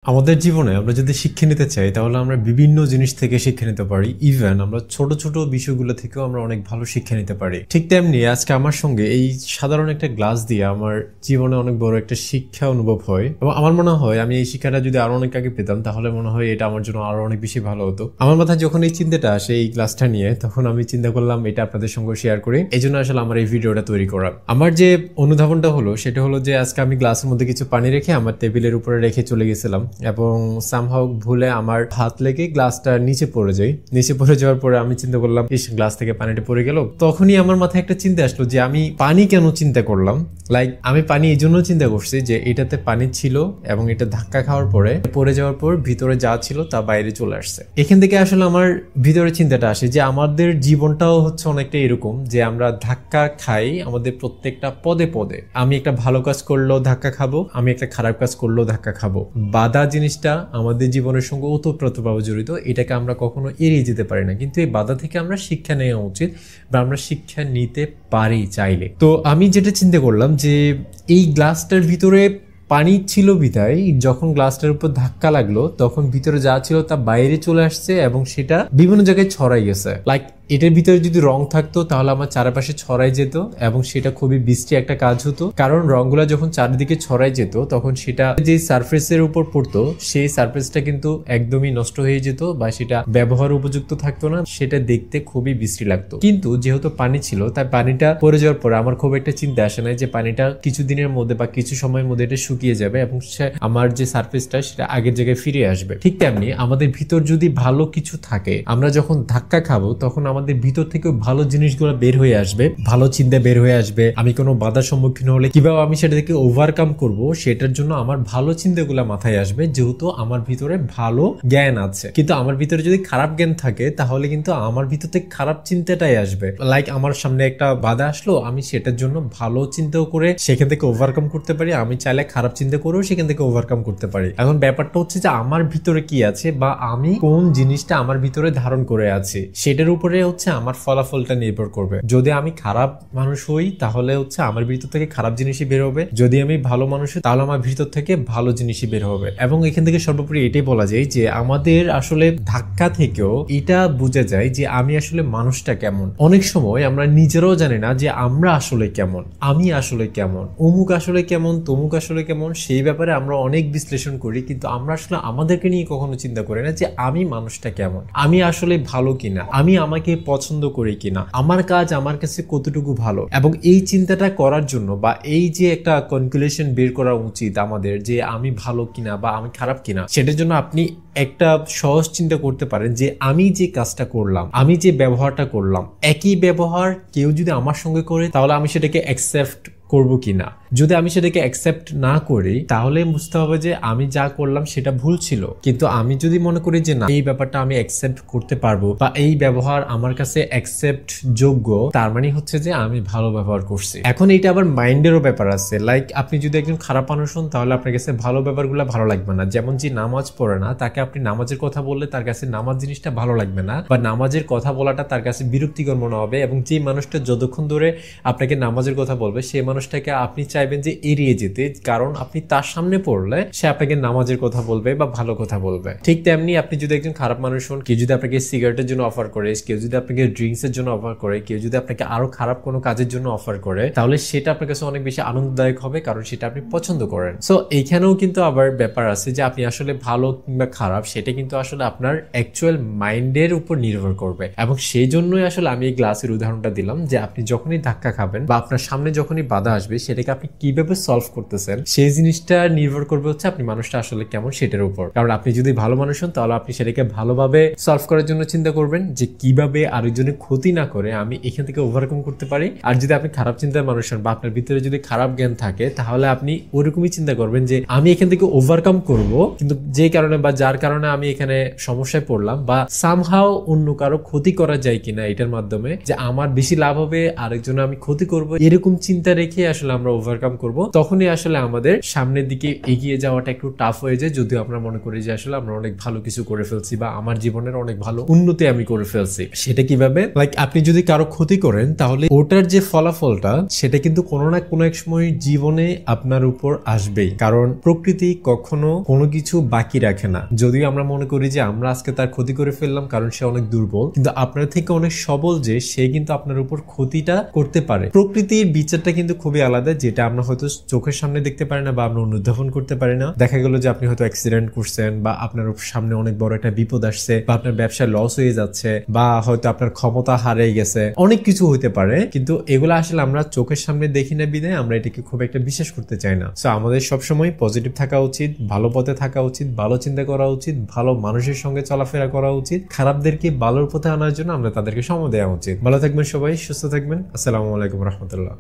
আমাদের জীবনে আমরা যদি শিক্ষা নিতে চাই তাহলে আমরা বিভিন্ন জিনিস থেকে শিক্ষা নিতে পারি। ইভেন আমরা ছোট ছোট বিষয়গুলো থেকেও আমরা অনেক ভালো শিক্ষা নিতে পারি। ঠিক তেমনি আজকে আমার সঙ্গে এই সাধারণ একটা গ্লাস দিয়ে আমার জীবনে অনেক বড় একটা শিক্ষা অনুভব হয় এবং আমার মনে হয় আমি এই শিক্ষাটা যদি আরো অনেক আগে পেতাম তাহলে মনে হয় এটা আমার জন্য আরো অনেক বেশি ভালো হতো। আমার মাথায় যখন এই চিন্তাটা আসে এই গ্লাসটা নিয়ে, তখন আমি চিন্তা করলাম এটা আপনাদের সঙ্গে শেয়ার করি। এই জন্য আসলে আমার এই ভিডিওটা তৈরি করা। আমার যে অনুধাবনটা হলো সেটা হলো যে আজকে আমি গ্লাসের মধ্যে কিছু পানি রেখে আমার টেবিলের উপরে রেখে চলে গেছিলাম এবং সামহাউ ভুলে আমার হাত লেগে গ্লাসটা নিচে পড়ে যায়। নিচে পড়ে যাওয়ার পরে আমি চিন্তা করলাম ইস, গ্লাস থেকে পানিটা পড়ে গেল। তখনই আমার মাথায় একটা চিন্তা আসলো যে আমি পানি কেন চিন্তা করলাম। আমি পানি এই জন্য চিন্তা করছি যে এটাতে পানি ছিল এবং এটা ধাক্কা খাওয়ার পরে পড়ে যাওয়ার পর ভিতরে যা ছিল তা বাইরে চলে আসছে। এখান থেকে আসলে আমার ভিতরে চিন্তাটা আসে যে আমাদের জীবনটাও হচ্ছে অনেকটা এরকম যে আমরা ধাক্কা খাই আমাদের প্রত্যেকটা পদে পদে। আমি একটা ভালো কাজ করলেও ধাক্কা খাবো, আমি একটা খারাপ কাজ করলেও ধাক্কা খাবো। বাধা জিনিসটা আমাদের জীবনের সঙ্গে ওতপ্রোতভাবে জড়িত, এটাকে আমরা কখনো এড়িয়ে যেতে পারি না। কিন্তু এই বাধা থেকে আমরা শিক্ষা নেওয়া উচিত বা আমরা শিক্ষা নিতে পারি চাইলে। তো আমি যেটা চিন্তা করলাম যে এই গ্লাসটার ভিতরে পানি ছিল বিধায় যখন গ্লাসটার উপর ধাক্কা লাগলো তখন ভিতরে যা ছিল তা বাইরে চলে আসছে এবং সেটা বিভিন্ন জায়গায় ছড়াই গেছে। এটার ভিতরে যদি রং থাকতো তাহলে আমার চারপাশে ছড়াই যেত এবং সেটা খুবই বৃষ্টি একটা কাজ হতো, কারণ রংগুলা যখন চারিদিকে ছড়াই যেত তখন সেটা যে সারফেসের উপর পড়তো সেই সারফেসটা কিন্তু একদমই নষ্ট হয়ে যেত বা সেটা ব্যবহার উপযুক্ত থাকতো না, সেটা দেখতে খুবই বৃষ্টি লাগতো। কিন্তু যেহেতু পানি ছিল তাই পানিটা পড়ে যাওয়ার পরে আমার খুব একটা চিন্তা আসে না যে পানিটা কিছুদিনের মধ্যে বা কিছু সময়ের মধ্যে এটা শুকিয়ে যাবে এবং আমার যে সারফেসটা সেটা আগের জায়গায় ফিরে আসবে। ঠিক তেমনি আমাদের ভিতর যদি ভালো কিছু থাকে, আমরা যখন ধাক্কা খাবো তখন আমাদের ভিতর থেকে ভালো জিনিসগুলো বের হয়ে আসবে, ভালো চিন্তা বের হয়ে আসবে। আমি কোনো বাধার সম্মুখীন হলে কিভাবে আমি সেটা থেকে ওভারকাম করব সেটার জন্য আমার ভালো চিন্তাগুলো মাথায় আসবে, যেহেতু আমার ভিতরে ভালো জ্ঞান আছে। কিন্তু আমার ভিতরে যদি খারাপ জ্ঞান থাকে তাহলে কিন্তু আমার ভিতর থেকে খারাপ চিন্তাটাই আসবে। আমার সামনে একটা বাধা আসলো, আমি সেটার জন্য ভালো চিন্তাও করে সেখান থেকে ওভারকাম করতে পারি, আমি চাইলে খারাপ চিন্তা করেও সেখান থেকে ওভারকাম করতে পারি। এখন ব্যাপারটা হচ্ছে যে আমার ভিতরে কি আছে বা আমি কোন জিনিসটা আমার ভিতরে ধারণ করে আছি সেটার উপরে আমার ফলাফলটা নির্ভর করবে। যদি আমি খারাপ মানুষ হই তাহলে আমার ভিতর থেকে খারাপ জিনিসই বের হবে, যদি আমি ভালো মানুষ হই তাহলে আমার ভিতর থেকে ভালো জিনিসই বের হবে। এবং এখান থেকে সর্বোপরি এটাই বলা যায় যে আমাদের আসলে ধাক্কা থেকেও এটা বোঝা যায় যে আমি আসলে মানুষটা কেমন। অনেক সময় আমরা নিজেরাও জানি না যে আমরা আসলে কেমন, আমি আসলে কেমন, অমুক আসলে কেমন, তমুক আসলে কেমন, সেই ব্যাপারে আমরা অনেক বিশ্লেষণ করি, কিন্তু আমরা আসলে আমাদেরকে নিয়ে কখনো চিন্তা করি না যে আমি মানুষটা কেমন, আমি আসলে ভালো কিনা, আমি আমাকে পছন্দ করি কিনা, আমার কাজ আমার কাছে কতটুকু ভালো। এবং এই চিন্তাটা করার জন্য বা এই যে একটা কনক্লুশন বের করা উচিত আমাদের যে আমি ভালো কিনা বা আমি খারাপ কিনা, সেটার জন্য আপনি একটা সহজ চিন্তা করতে পারেন যে আমি যে কাজটা করলাম, আমি যে ব্যবহারটা করলাম, একই ব্যবহার কেউ যদি আমার সঙ্গে করে তাহলে আমি সেটাকে অ্যাকসেপ্ট করবো কিনা। যদি আমি সেটাকে অ্যাকসেপ্ট না করি তাহলে বুঝতে হবে যে আমি যা করলাম সেটা ভুল ছিল। কিন্তু আমি যদি মনে করি যে না, এই ব্যাপারটা আমি অ্যাকসেপ্ট করতে পারবো বা এই ব্যবহার আমার কাছে অ্যাকসেপ্ট যোগ্য, তার মানে হচ্ছে যে আমি ভালো ব্যবহার করছি। এখন এটা আবার মাইন্ডেরও ব্যাপার আছে। আপনি যদি একজন খারাপ মানুষ হন তাহলে আপনার কাছে ভালো ব্যাপারগুলো ভালো লাগবে না। যেমন যে নামাজ পড়ে না তাকে আপনি নামাজের কথা বললে তার কাছে নামাজ জিনিসটা ভালো লাগবে না বা নামাজের কথা বলাটা তার কাছে বিরক্তিকর মনে হবে। এবং যে মানুষটা যতক্ষণ ধরে আপনাকে নামাজের কথা বলবে সেই মানুষটাকে আপনি চাইবেন যে এড়িয়ে যেতে, কারণ আপনি তার সামনে পড়লে সে আপনাকে নামাজের কথা বলবে বা ভালো কথা বলবে। ঠিক তেমনি আপনি যদি একজন খারাপ মানুষ হন, কেউ যদি আপনাকে সিগারেটের জন্য অফার করে, কেউ যদি আপনাকে ড্রিঙ্কস এর জন্য অফার করে, কেউ যদি আপনাকে আরো খারাপ কোনো কাজের জন্য অফার করে, তাহলে সেটা আপনার কাছে অনেক বেশি আনন্দদায়ক হবে, কারণ সেটা আপনি পছন্দ করেন। সো এইখানেও কিন্তু আবার ব্যাপার আছে যে আপনি আসলে ভালো কিংবা খারাপ সেটা কিন্তু আসলে আপনার অ্যাকচুয়াল মাইন্ডের উপর নির্ভর করবে। এবং সেই জন্যই আসলে আমি এই গ্লাসের উদাহরণটা দিলাম যে আপনি যখনই ধাক্কা খাবেন বা আপনার সামনে যখনই বাধা আসবে সেটাকে আপনি কিভাবে সলভ করতেছেন সেই জিনিসটা নির্ভর করবে হচ্ছে আপনি মানুষটা আসলে কেমন সেটার উপর। কারণ আপনি যদি ভালো মানুষ হন তাহলে আপনি সেটাকে ভালোভাবে সলভ করার জন্য চিন্তা করবেন যে কিভাবে আরেকজনের ক্ষতি না করে আমি এখান থেকে ওভারকাম করতে পারি। আর যদি আপনি খারাপ চিন্তার মানুষ হন বা আপনার ভিতরে যদি খারাপ জ্ঞান থাকে তাহলে আপনি ওরকমই চিন্তা করবেন যে আমি এখান থেকে ওভারকাম করব, কিন্তু যে কারণে বা যার কারণে আমি এখানে সমস্যায় পড়লাম বা সামহাও অন্য কারো ক্ষতি করা যায় কিনা এটার মাধ্যমে, যে আমার বেশি লাভ হবে আরেকজনের আমি ক্ষতি করব, এরকম চিন্তা রেখে দেখে আসলে আমরা ওভারকাম করব, তখনই আসলে আমাদের সামনের দিকে এগিয়ে যাওয়াটা একটু টাফ হয়ে যায়, যদিও আমরা মনে করি যে আসলে আমরা অনেক ভালো কিছু করে ফেলছি বা আমার জীবনের অনেক ভালো উন্নতি আমি করে ফেলছি। সেটা কিভাবে? লাইক আপনি যদি কারো ক্ষতি করেন তাহলে ওটার যে ফলাফলটা সেটা কিন্তু কোনো না কোনো এক সময় জীবনে আপনার উপর আসবেই, কারণ প্রকৃতি কখনো কোনো কিছু বাকি রাখে না। যদিও আমরা মনে করি যে আমরা আজকে তার ক্ষতি করে ফেললাম কারণ সে অনেক দুর্বল, কিন্তু আপনার থেকে অনেক সবল যে সে কিন্তু আপনার উপর ক্ষতিটা করতে পারে। প্রকৃতির বিচারটা কিন্তু খুবই আলাদা, যেটা আমরা হয়তো চোখের সামনে দেখতে পারি না বা আমরা অনুধাবন করতে পারি না। দেখা গেল যে আপনি হয়তো অ্যাক্সিডেন্ট করছেন বা আপনার সামনে অনেক বড় একটা বিপদ আসছে বা আপনার ব্যবসায় লস হয়ে যাচ্ছে বা হয়তো আপনার ক্ষমতা হারিয়ে গেছে, অনেক কিছু হইতে পারে, কিন্তু এগুলো আসলে আমরা চোখের সামনে দেখি না বিধায় আমরা এটাকে খুব একটা বিশ্বাস করতে চাই না। সো আমাদের সবসময় পজিটিভ থাকা উচিত, ভালো পথে থাকা উচিত, ভালো চিন্তা করা উচিত, ভালো মানুষের সঙ্গে চলাফেরা করা উচিত, খারাপদেরকে ভালোর পথে আনার জন্য আমরা তাদেরকে সময় দেওয়া উচিত। ভালো থাকবেন সবাই, সুস্থ থাকবেন। আসসালামু আলাইকুম রহমতুল্লাহ।